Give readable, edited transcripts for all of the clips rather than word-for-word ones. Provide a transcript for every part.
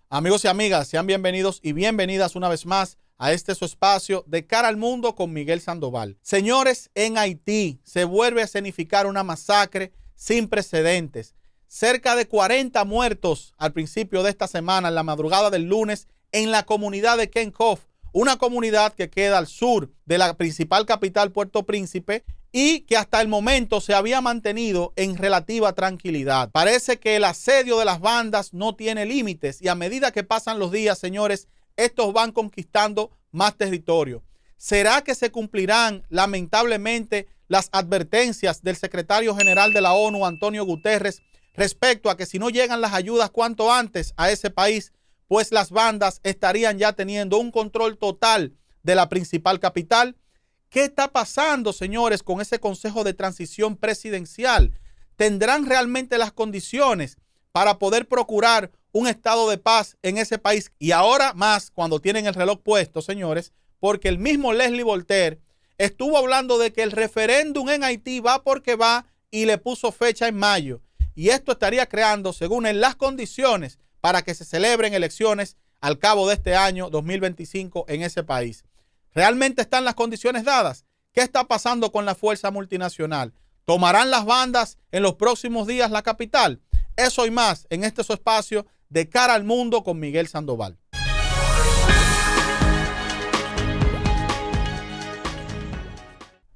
Amigos y amigas, sean bienvenidos y bienvenidas una vez más a este su espacio de Cara al Mundo con Miguel Sandoval. Señores, en Haití se vuelve a escenificar una masacre sin precedentes. Cerca de 40 muertos al principio de esta semana, en la madrugada del lunes, en la comunidad de Kenkof, una comunidad que queda al sur de la principal capital, Puerto Príncipe, y que hasta el momento se había mantenido en relativa tranquilidad. Parece que el asedio de las bandas no tiene límites y a medida que pasan los días, señores, estos van conquistando más territorio. ¿Será que se cumplirán lamentablemente las advertencias del secretario general de la ONU, Antonio Guterres, respecto a que si no llegan las ayudas cuanto antes a ese país, pues las bandas estarían ya teniendo un control total de la principal capital? ¿Qué está pasando, señores, con ese Consejo de Transición Presidencial? ¿Tendrán realmente las condiciones para poder procurar un estado de paz en ese país? Y ahora más cuando tienen el reloj puesto, señores, porque el mismo Leslie Voltaire estuvo hablando de que el referéndum en Haití va porque va y le puso fecha en mayo. Y esto estaría creando, según él, las condiciones para que se celebren elecciones al cabo de este año 2025 en ese país. ¿Realmente están las condiciones dadas? ¿Qué está pasando con la fuerza multinacional? ¿Tomarán las bandas en los próximos días la capital? Eso y más en este su espacio de Cara al Mundo con Miguel Sandoval.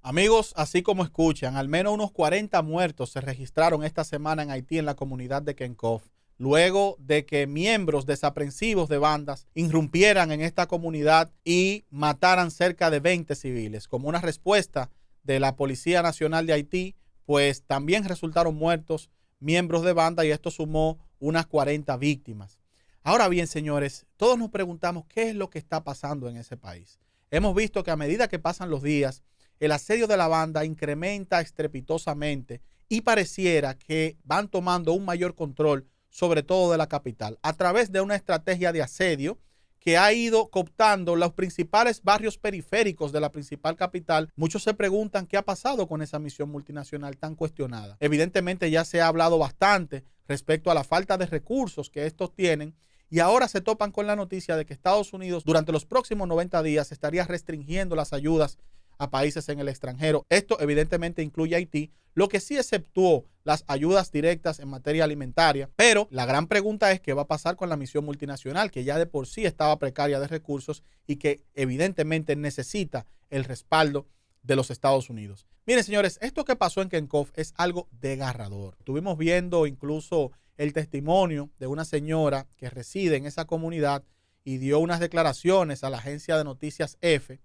Amigos, así como escuchan, al menos unos 40 muertos se registraron esta semana en Haití en la comunidad de Kenkof, luego de que miembros desaprensivos de bandas irrumpieran en esta comunidad y mataran cerca de 20 civiles. Como una respuesta de la Policía Nacional de Haití, pues también resultaron muertos miembros de banda y esto sumó unas 40 víctimas. Ahora bien, señores, todos nos preguntamos qué es lo que está pasando en ese país. Hemos visto que a medida que pasan los días, el asedio de la banda incrementa estrepitosamente y pareciera que van tomando un mayor control sobre todo de la capital, a través de una estrategia de asedio que ha ido cooptando los principales barrios periféricos de la principal capital. Muchos se preguntan qué ha pasado con esa misión multinacional tan cuestionada. Evidentemente ya se ha hablado bastante respecto a la falta de recursos que estos tienen y ahora se topan con la noticia de que Estados Unidos durante los próximos 90 días estaría restringiendo las ayudas a países en el extranjero. Esto evidentemente incluye a Haití, lo que sí exceptuó las ayudas directas en materia alimentaria. Pero la gran pregunta es qué va a pasar con la misión multinacional, que ya de por sí estaba precaria de recursos y que evidentemente necesita el respaldo de los Estados Unidos. Miren, señores, esto que pasó en Kenkof es algo desgarrador. Estuvimos viendo incluso el testimonio de una señora que reside en esa comunidad y dio unas declaraciones a la agencia de noticias EFE,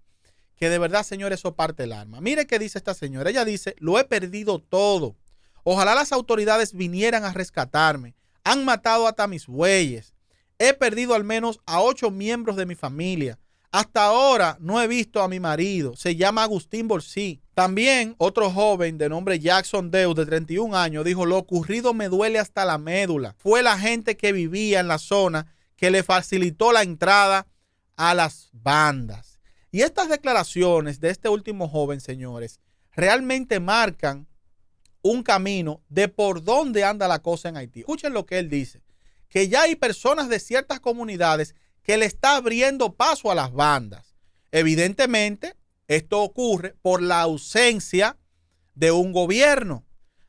que de verdad, señores, eso parte el alma. Mire qué dice esta señora. Ella dice: lo he perdido todo. Ojalá las autoridades vinieran a rescatarme. Han matado hasta mis bueyes. He perdido al menos a 8 miembros de mi familia. Hasta ahora no he visto a mi marido. Se llama Agustín Borsí. También otro joven de nombre Jackson Deus, de 31 años, dijo: lo ocurrido me duele hasta la médula. Fue la gente que vivía en la zona que le facilitó la entrada a las bandas. Y estas declaraciones de este último joven, señores, realmente marcan un camino de por dónde anda la cosa en Haití. Escuchen lo que él dice, que ya hay personas de ciertas comunidades que le está abriendo paso a las bandas. Evidentemente, esto ocurre por la ausencia de un gobierno.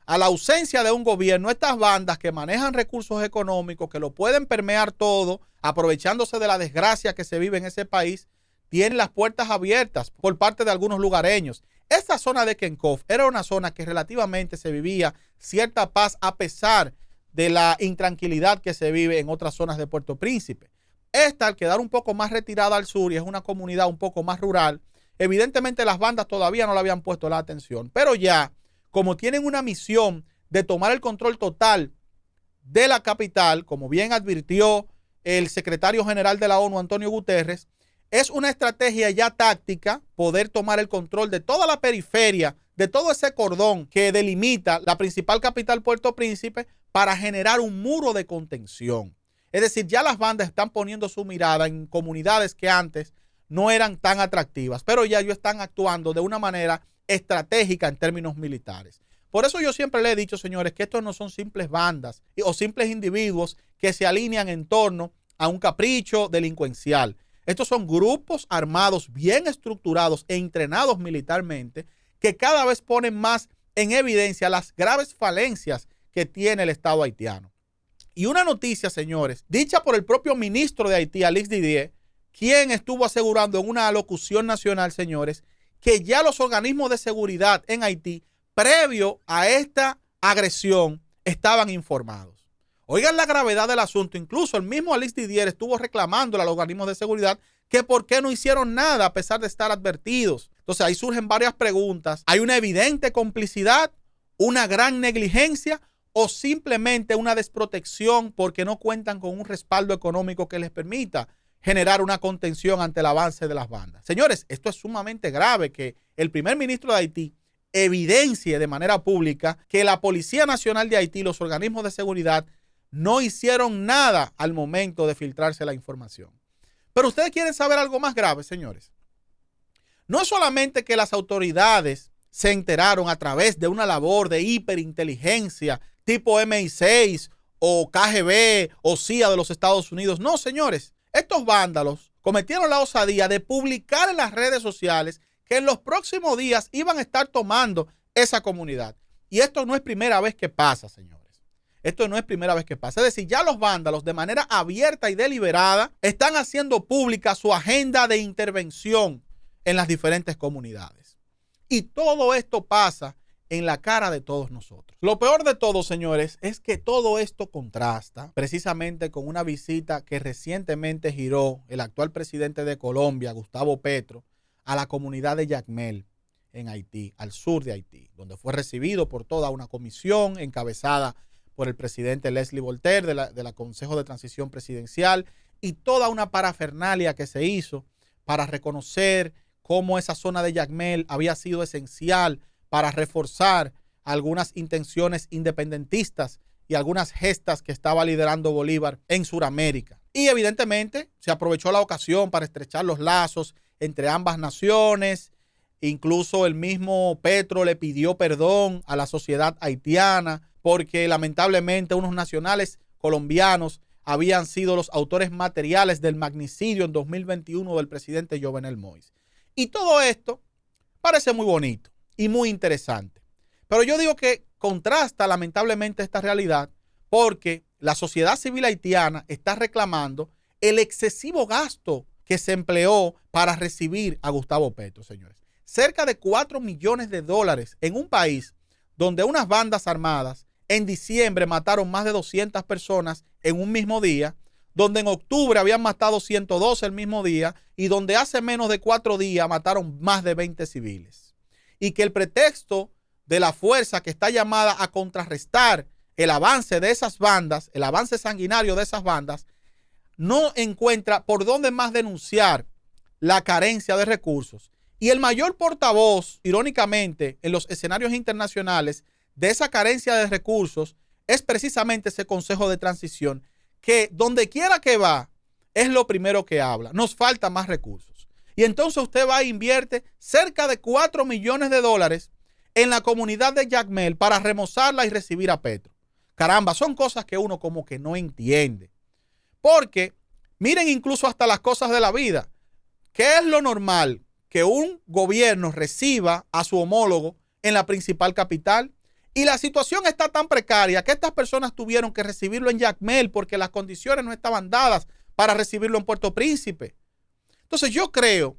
A la ausencia de un gobierno, estas bandas que manejan recursos económicos, que lo pueden permear todo, aprovechándose de la desgracia que se vive en ese país, tienen las puertas abiertas por parte de algunos lugareños. Esta zona de Kenkof era una zona que relativamente se vivía cierta paz a pesar de la intranquilidad que se vive en otras zonas de Puerto Príncipe. Esta, al quedar un poco más retirada al sur y es una comunidad un poco más rural, evidentemente las bandas todavía no le habían puesto la atención. Pero ya, como tienen una misión de tomar el control total de la capital, como bien advirtió el secretario general de la ONU, Antonio Guterres, es una estrategia ya táctica poder tomar el control de toda la periferia, de todo ese cordón que delimita la principal capital, Puerto Príncipe, para generar un muro de contención. Es decir, ya las bandas están poniendo su mirada en comunidades que antes no eran tan atractivas, pero ya ellos están actuando de una manera estratégica en términos militares. Por eso yo siempre le he dicho, señores, que estos no son simples bandas o simples individuos que se alinean en torno a un capricho delincuencial. Estos son grupos armados bien estructurados e entrenados militarmente que cada vez ponen más en evidencia las graves falencias que tiene el Estado haitiano. Y una noticia, señores, dicha por el propio ministro de Haití, Alix Didier, quien estuvo asegurando en una alocución nacional, señores, que ya los organismos de seguridad en Haití, previo a esta agresión, estaban informados. Oigan la gravedad del asunto. Incluso el mismo Alix Didier estuvo reclamándole a los organismos de seguridad que por qué no hicieron nada a pesar de estar advertidos. Entonces ahí surgen varias preguntas. ¿Hay una evidente complicidad, una gran negligencia o simplemente una desprotección porque no cuentan con un respaldo económico que les permita generar una contención ante el avance de las bandas? Señores, esto es sumamente grave que el primer ministro de Haití evidencie de manera pública que la Policía Nacional de Haití, los organismos de seguridad, no hicieron nada al momento de filtrarse la información. Pero ustedes quieren saber algo más grave, señores. No es solamente que las autoridades se enteraron a través de una labor de hiperinteligencia tipo MI6 o KGB o CIA de los Estados Unidos. No, señores. Estos vándalos cometieron la osadía de publicar en las redes sociales que en los próximos días iban a estar tomando esa comunidad. Y esto no es primera vez que pasa, señores. Esto no es primera vez que pasa. Es decir, ya los vándalos de manera abierta y deliberada están haciendo pública su agenda de intervención en las diferentes comunidades. Y todo esto pasa en la cara de todos nosotros. Lo peor de todo, señores, es que todo esto contrasta precisamente con una visita que recientemente giró el actual presidente de Colombia, Gustavo Petro, a la comunidad de Jacmel en Haití, al sur de Haití, donde fue recibido por toda una comisión encabezada por el presidente Leslie Voltaire de la Consejo de Transición Presidencial y toda una parafernalia que se hizo para reconocer cómo esa zona de Jacmel había sido esencial para reforzar algunas intenciones independentistas y algunas gestas que estaba liderando Bolívar en Sudamérica. Y evidentemente se aprovechó la ocasión para estrechar los lazos entre ambas naciones. Incluso el mismo Petro le pidió perdón a la sociedad haitiana porque lamentablemente unos nacionales colombianos habían sido los autores materiales del magnicidio en 2021 del presidente Jovenel Moïse. Y todo esto parece muy bonito y muy interesante. Pero yo digo que contrasta lamentablemente esta realidad porque la sociedad civil haitiana está reclamando el excesivo gasto que se empleó para recibir a Gustavo Petro, señores. Cerca de 4 millones de dólares en un país donde unas bandas armadas en diciembre mataron más de 200 personas en un mismo día, donde en octubre habían matado 112 el mismo día y donde hace menos de 4 días mataron más de 20 civiles. Y que el pretexto de la fuerza que está llamada a contrarrestar el avance de esas bandas, el avance sanguinario de esas bandas, no encuentra por dónde más denunciar la carencia de recursos. Y el mayor portavoz, irónicamente, en los escenarios internacionales de esa carencia de recursos es precisamente ese Consejo de Transición, que donde quiera que va es lo primero que habla. Nos falta más recursos. Y entonces usted va e invierte cerca de 4 millones de dólares en la comunidad de Jacmel para remozarla y recibir a Petro. Caramba, son cosas que uno como que no entiende. Porque miren incluso hasta las cosas de la vida. ¿Qué es lo normal? Que un gobierno reciba a su homólogo en la principal capital. Y la situación está tan precaria que estas personas tuvieron que recibirlo en Jacmel porque las condiciones no estaban dadas para recibirlo en Puerto Príncipe. Entonces yo creo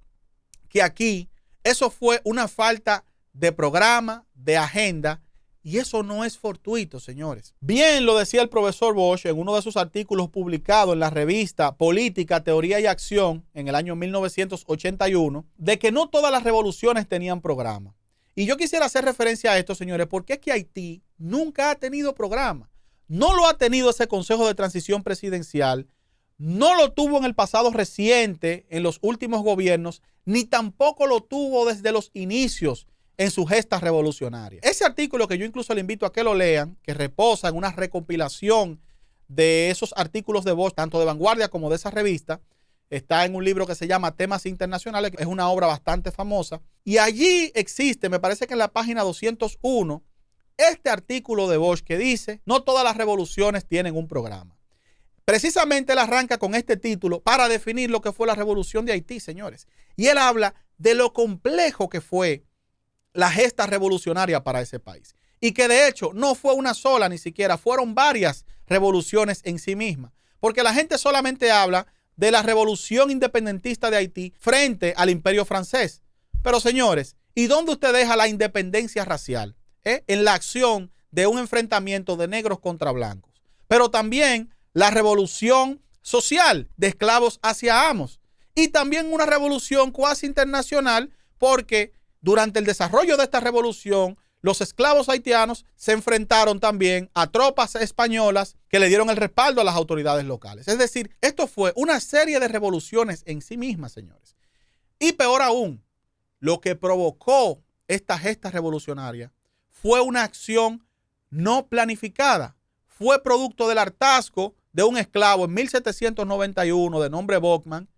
que aquí eso fue una falta de programa, de agenda, y eso no es fortuito, señores. Bien lo decía el profesor Bosch en uno de sus artículos publicados en la revista Política, Teoría y Acción en el año 1981, de que no todas las revoluciones tenían programa. Y yo quisiera hacer referencia a esto, señores, porque es que Haití nunca ha tenido programa. No lo ha tenido ese Consejo de Transición Presidencial, no lo tuvo en el pasado reciente, en los últimos gobiernos, ni tampoco lo tuvo desde los inicios en su gesta revolucionaria. Ese artículo que yo incluso le invito a que lo lean, que reposa en una recompilación de esos artículos de Bosch, tanto de vanguardia como de esa revista, está en un libro que se llama Temas Internacionales, que es una obra bastante famosa. Y allí existe, me parece que en la página 201, este artículo de Bosch que dice, no todas las revoluciones tienen un programa. precisamente él arranca con este título para definir lo que fue la revolución de Haití, señores. Y él habla de lo complejo que fue la gesta revolucionaria para ese país. Y que de hecho no fue una sola, ni siquiera fueron varias revoluciones en sí mismas. Porque la gente solamente habla de la revolución independentista de Haití frente al imperio francés. Pero señores, ¿y dónde usted deja la independencia racial? En la acción de un enfrentamiento de negros contra blancos. Pero también la revolución social de esclavos hacia amos. Y también una revolución cuasi internacional, porque durante el desarrollo de esta revolución, los esclavos haitianos se enfrentaron también a tropas españolas que le dieron el respaldo a las autoridades locales. Es decir, esto fue una serie de revoluciones en sí mismas, señores. Y peor aún, lo que provocó esta gesta revolucionaria fue una acción no planificada. Fue producto del hartazgo de un esclavo en 1791 de nombre Bockman,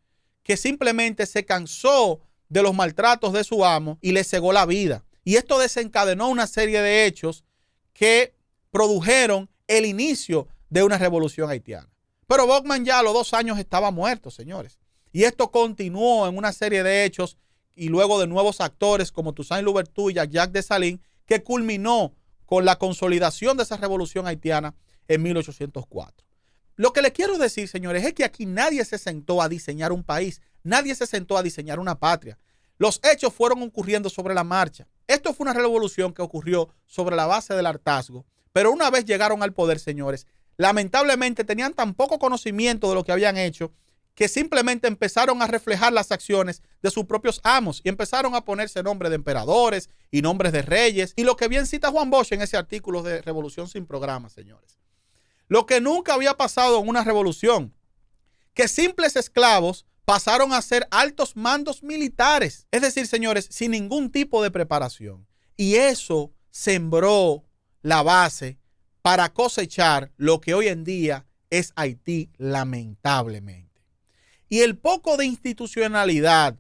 que simplemente se cansó de los maltratos de su amo y le cegó la vida. Y esto desencadenó una serie de hechos que produjeron el inicio de una revolución haitiana. Pero Bockman ya a los 2 años estaba muerto, señores. Y esto continuó en una serie de hechos y luego de nuevos actores como Toussaint Louverture y Jacques Dessalines, que culminó con la consolidación de esa revolución haitiana en 1804. Lo que les quiero decir, señores, es que aquí nadie se sentó a diseñar un país, nadie se sentó a diseñar una patria. Los hechos fueron ocurriendo sobre la marcha. Esto fue una revolución que ocurrió sobre la base del hartazgo, pero una vez llegaron al poder, señores, lamentablemente tenían tan poco conocimiento de lo que habían hecho que simplemente empezaron a reflejar las acciones de sus propios amos y empezaron a ponerse nombres de emperadores y nombres de reyes. Y lo que bien cita Juan Bosch en ese artículo de Revolución sin Programa, señores. Lo que nunca había pasado en una revolución, que simples esclavos pasaron a ser altos mandos militares. Es decir, señores, sin ningún tipo de preparación. Y eso sembró la base para cosechar lo que hoy en día es Haití, lamentablemente. Y el poco de institucionalidad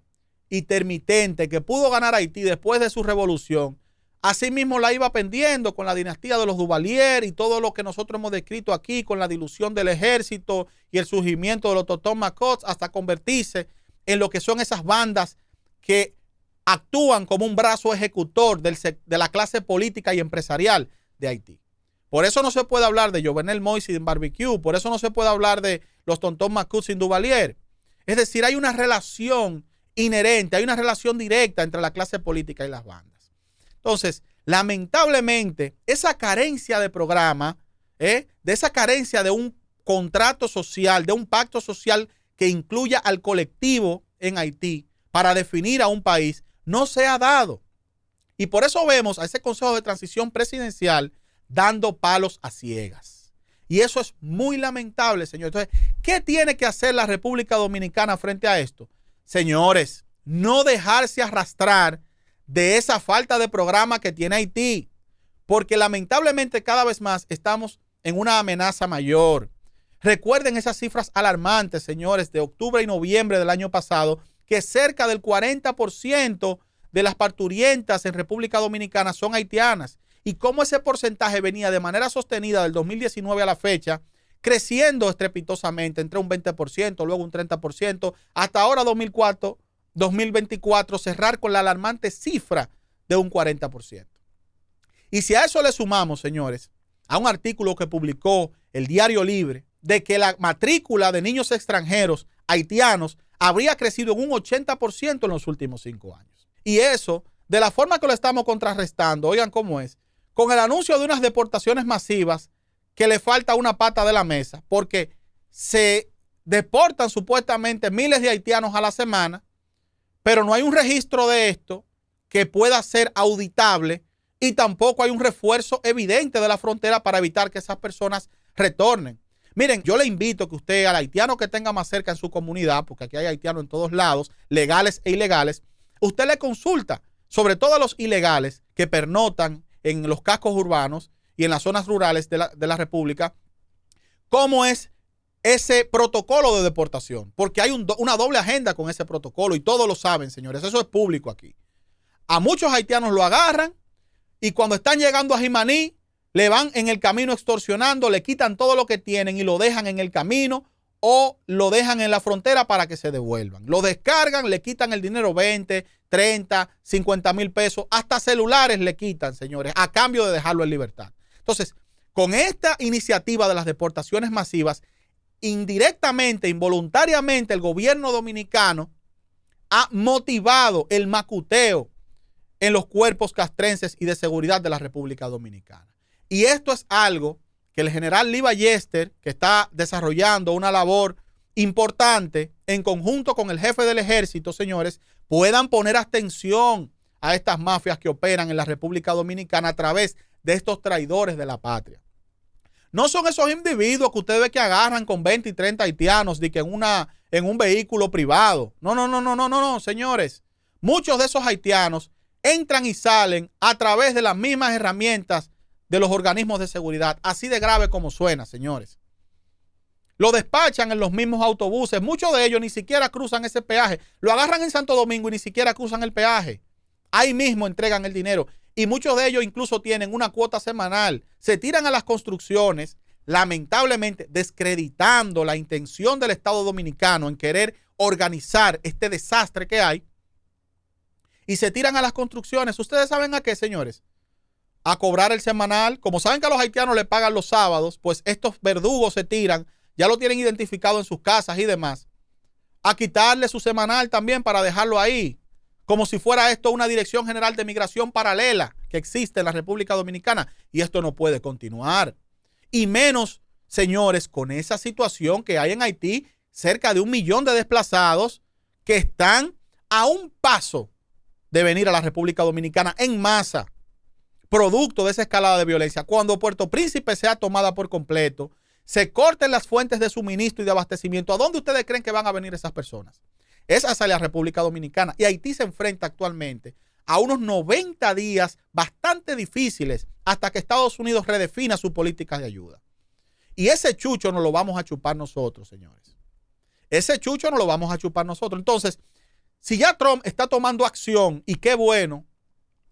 intermitente que pudo ganar Haití después de su revolución, asimismo la iba pendiendo con la dinastía de los Duvalier y todo lo que nosotros hemos descrito aquí, con la dilución del ejército y el surgimiento de los Tontons Macots, hasta convertirse en lo que son esas bandas que actúan como un brazo ejecutor de la clase política y empresarial de Haití. Por eso no se puede hablar de Jovenel Moïse sin Barbecue, por eso no se puede hablar de los Tontons Macots sin Duvalier. Es decir, hay una relación inherente, hay una relación directa entre la clase política y las bandas. Entonces, lamentablemente, esa carencia de programa, de esa carencia de un contrato social, de un pacto social que incluya al colectivo en Haití para definir a un país, no se ha dado. Y por eso vemos a ese Consejo de Transición Presidencial dando palos a ciegas. Y eso es muy lamentable, señor. Entonces, ¿qué tiene que hacer la República Dominicana frente a esto? Señores, no dejarse arrastrar de esa falta de programa que tiene Haití, porque lamentablemente cada vez más estamos en una amenaza mayor. Recuerden esas cifras alarmantes, señores, de octubre y noviembre del año pasado, que cerca del 40% de las parturientas en República Dominicana son haitianas, y cómo ese porcentaje venía de manera sostenida del 2019 a la fecha, creciendo estrepitosamente entre un 20%, luego un 30%, hasta ahora 2024 cerrar con la alarmante cifra de un 40%. Y si a eso le sumamos, señores, a un artículo que publicó el Diario Libre, de que la matrícula de niños extranjeros haitianos habría crecido en un 80% en los últimos 5 años. Y eso, de la forma que lo estamos contrarrestando, oigan cómo es, con el anuncio de unas deportaciones masivas que le falta una pata de la mesa, porque se deportan supuestamente miles de haitianos a la semana, pero no hay un registro de esto que pueda ser auditable y tampoco hay un refuerzo evidente de la frontera para evitar que esas personas retornen. Miren, yo le invito que usted, al haitiano que tenga más cerca en su comunidad, porque aquí hay haitianos en todos lados, legales e ilegales, usted le consulta, sobre todo a los ilegales que pernotan en los cascos urbanos y en las zonas rurales de la República, cómo es ese protocolo de deportación, porque hay una doble agenda con ese protocolo y todos lo saben, señores, eso es público aquí. A muchos haitianos lo agarran y cuando están llegando a Jimaní le van en el camino extorsionando, le quitan todo lo que tienen y lo dejan en el camino o lo dejan en la frontera para que se devuelvan. Lo descargan, le quitan el dinero, 20, 30, 50 mil pesos, hasta celulares le quitan, señores, a cambio de dejarlo en libertad. Entonces, con esta iniciativa de las deportaciones masivas, indirectamente, involuntariamente, el gobierno dominicano ha motivado el macuteo en los cuerpos castrenses y de seguridad de la República Dominicana. Y esto es algo que el general Lee Ballester, que está desarrollando una labor importante en conjunto con el jefe del ejército, señores, puedan poner atención a estas mafias que operan en la República Dominicana a través de estos traidores de la patria. No son esos individuos que ustedes ven que agarran con 20 y 30 haitianos de que en un vehículo privado. No, señores. Muchos de esos haitianos entran y salen a través de las mismas herramientas de los organismos de seguridad. Así de grave como suena, señores. Lo despachan en los mismos autobuses. Muchos de ellos ni siquiera cruzan ese peaje. Lo agarran en Santo Domingo y ni siquiera cruzan el peaje. Ahí mismo entregan el dinero. Y muchos de ellos incluso tienen una cuota semanal. Se tiran a las construcciones, lamentablemente descreditando la intención del Estado Dominicano en querer organizar este desastre que hay. Y se tiran a las construcciones. ¿Ustedes saben a qué, señores? A cobrar el semanal. Como saben que a los haitianos les pagan los sábados, pues estos verdugos se tiran, ya lo tienen identificado en sus casas y demás, a quitarle su semanal también para dejarlo ahí. Como si fuera esto una Dirección General de Migración paralela que existe en la República Dominicana. Y esto no puede continuar. Y menos, señores, con esa situación que hay en Haití, cerca de 1 millón de desplazados que están a un paso de venir a la República Dominicana en masa, producto de esa escalada de violencia. Cuando Puerto Príncipe sea tomada por completo, se corten las fuentes de suministro y de abastecimiento, ¿a dónde ustedes creen que van a venir esas personas? Es hacia la República Dominicana. Y Haití se enfrenta actualmente a unos 90 días bastante difíciles hasta que Estados Unidos redefina su política de ayuda. Y ese chucho no lo vamos a chupar nosotros, señores. Ese chucho no lo vamos a chupar nosotros. Entonces, si ya Trump está tomando acción, y qué bueno,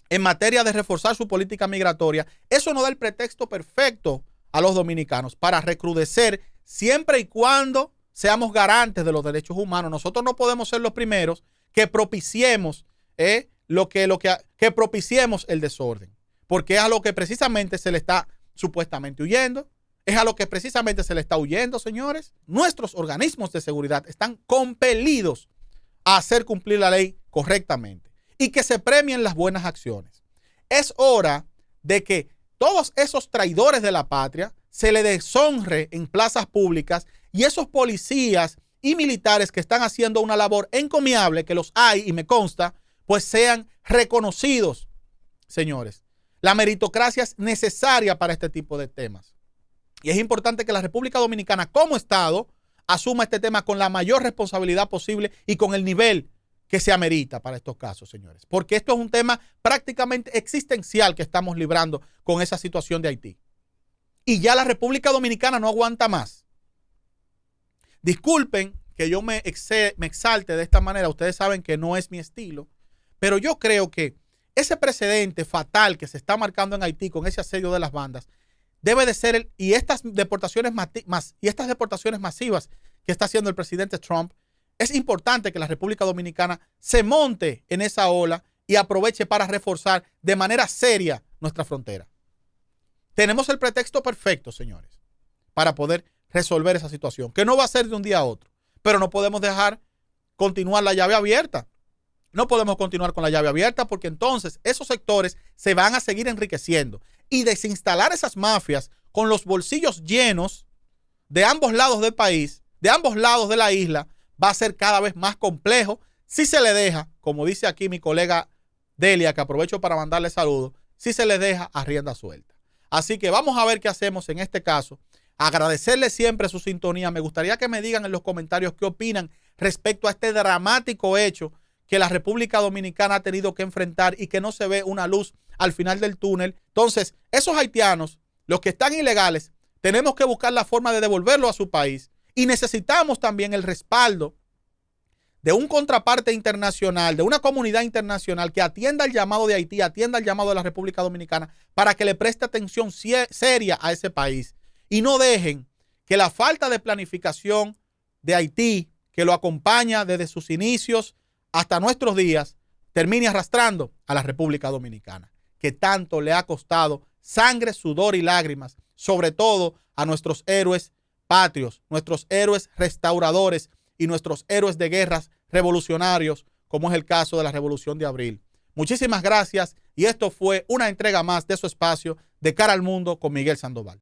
en materia de reforzar su política migratoria, eso nos da el pretexto perfecto a los dominicanos para recrudecer siempre y cuando seamos garantes de los derechos humanos. Nosotros no podemos ser los primeros que propiciemos que propiciemos el desorden, porque es a lo que precisamente se le está supuestamente huyendo, es a lo que precisamente se le está huyendo, señores. Nuestros organismos de seguridad están compelidos a hacer cumplir la ley correctamente y que se premien las buenas acciones. Es hora de que todos esos traidores de la patria se le deshonre en plazas públicas y esos policías y militares que están haciendo una labor encomiable, que los hay y me consta, pues sean reconocidos, señores. La meritocracia es necesaria para este tipo de temas. Y es importante que la República Dominicana como Estado asuma este tema con la mayor responsabilidad posible y con el nivel que se amerita para estos casos, señores. Porque esto es un tema prácticamente existencial que estamos librando con esa situación de Haití. Y ya la República Dominicana no aguanta más. Disculpen que yo me exalte de esta manera. Ustedes saben que no es mi estilo. Pero yo creo que ese precedente fatal que se está marcando en Haití con ese asedio de las bandas debe de ser, y estas deportaciones masivas que está haciendo el presidente Trump, es importante que la República Dominicana se monte en esa ola y aproveche para reforzar de manera seria nuestra frontera. Tenemos el pretexto perfecto, señores, para poder resolver esa situación, que no va a ser de un día a otro, pero no podemos dejar continuar la llave abierta. No podemos continuar con la llave abierta porque entonces esos sectores se van a seguir enriqueciendo y desinstalar esas mafias con los bolsillos llenos de ambos lados del país, de ambos lados de la isla, va a ser cada vez más complejo si se le deja, como dice aquí mi colega Delia, que aprovecho para mandarle saludos, si se le deja a rienda suelta. Así que vamos a ver qué hacemos en este caso. Agradecerle siempre su sintonía. Me gustaría que me digan en los comentarios qué opinan respecto a este dramático hecho que la República Dominicana ha tenido que enfrentar y que no se ve una luz al final del túnel. Entonces, esos haitianos, los que están ilegales, tenemos que buscar la forma de devolverlos a su país y necesitamos también el respaldo de un contraparte internacional, de una comunidad internacional que atienda el llamado de Haití, atienda el llamado de la República Dominicana para que le preste atención seria a ese país y no dejen que la falta de planificación de Haití, que lo acompaña desde sus inicios hasta nuestros días, termine arrastrando a la República Dominicana, que tanto le ha costado sangre, sudor y lágrimas, sobre todo a nuestros héroes patrios, nuestros héroes restauradores y nuestros héroes de guerras revolucionarios, como es el caso de la Revolución de Abril. Muchísimas gracias y esto fue una entrega más de su espacio De Cara al Mundo con Miguel Sandoval.